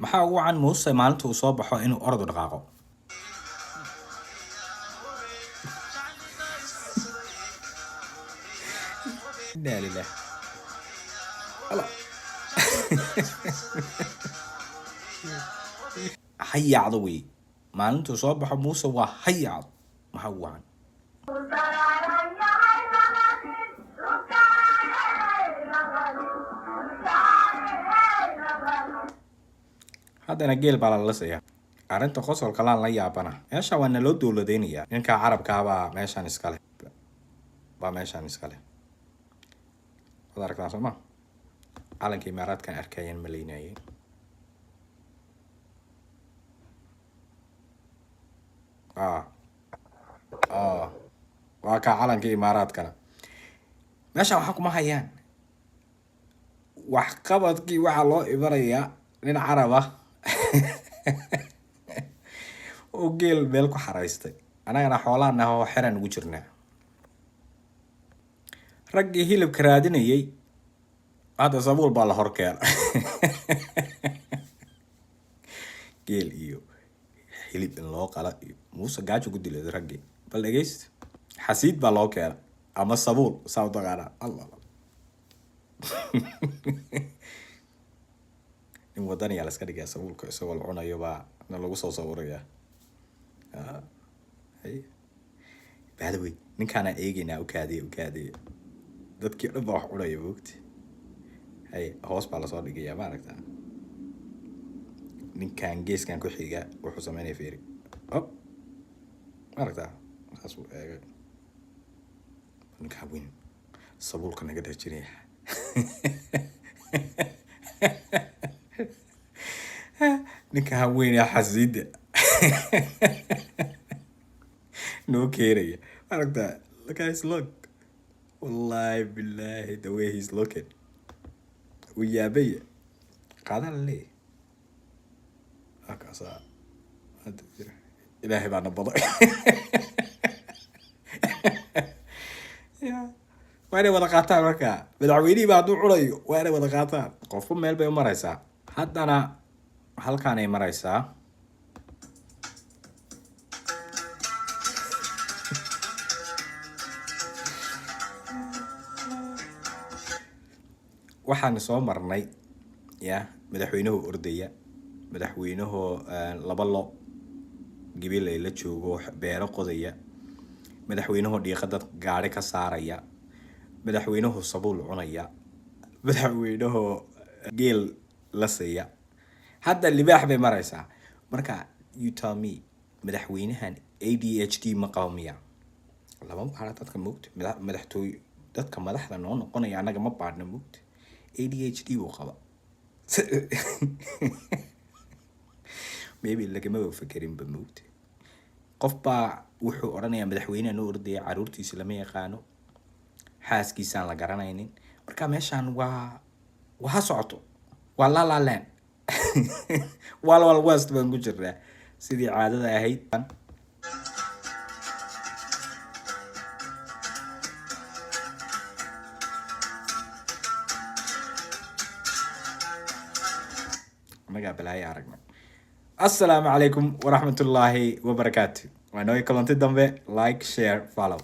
maxaa ugu can muuse maalinta uu soo baxo inuu orod u dhaqaaqo inaa lilah hayacdo wey maalintuu soo baxo muuse waa hayacdo maxaa ugu can haddana geel baa la lisayaa arrinta qosolka laan la yaabana meesha waa naloo dowladeynayaa ninka carabkaabaa meeshaan iskale waad aragtaa sooma calankii imaaraadkan arkayaan malaynayay waa kaa calankii imaaraadkana meeshaan waxaa kuma hayaan waxqabadkii waxaa loo imanayaa nin carab ah oo geel meel ku xaraystay annagana xoolaana oo xeran ugu jirnaa raggii hilibka raadinayay hadda sabuul baa la hor keena geel iyo hilib in loo qala iyo muuse gaajo ku dilay raggii bal dhegeysta xasiid baa loo keena ama sabuul saa u taqaanaa allah in wadan ayaa la iska dhigaa sabuulka isagoo la cunayo baa na lagu soo sawirayaa by the way ninkaana eegaynaa ukaadiya dadkii dhan baa wax cunaya moogta hoos baa lasoo dhigayaa ma aragtaa ninkan geeskan ku xiga wuxuu sameynaya feeri ma aragtaa saasuu eegay ninkaa weyn sabuulka naga dhajinaya ninka haweeney xasiida noo keenaya aragtaa look at his look wallahi billahi the way he's looking uu yaabaya qaadan le akaasa hadda jira ilaahay baa nabaday waa inay wada qaataan markaa madaxweynihii baa hadduu cunayo waa inay wada qaataan qofku meel bay u maraysaa haddana halkaan ay maraysaa waxaan soo marnay madaxweynuhu ordaya madaxweynuhu laba lo gibil ay la joogo beero qodaya madaxweynuhu dhiiqada gaari ka saaraya madaxweynuhu sabuul cunaya madaxweynuhu geel la siiya hadda libaax bay maraysaa marka you tell me madaxweynahan ADHD ma qabo miya lama baara dadka moogta madaxtooy dadka madaxda noo noqonaya anaga ma baarna moogta ADHD uu qaba maybe lagama fakerin ba moogta qof baa wuxuu oranayaa madaxweynaha noo ordaya caruurtiisa lama yaqaano xaaskiisaan la garanaynin marka meeshaan waa ha socoto waa lalalan wal west baan ku jirnaa sidii caadada ahayd naga balay aragna assalaamu calaykum waraxmatullaahi wabarakaatu waa noo kalantay dambe like share follow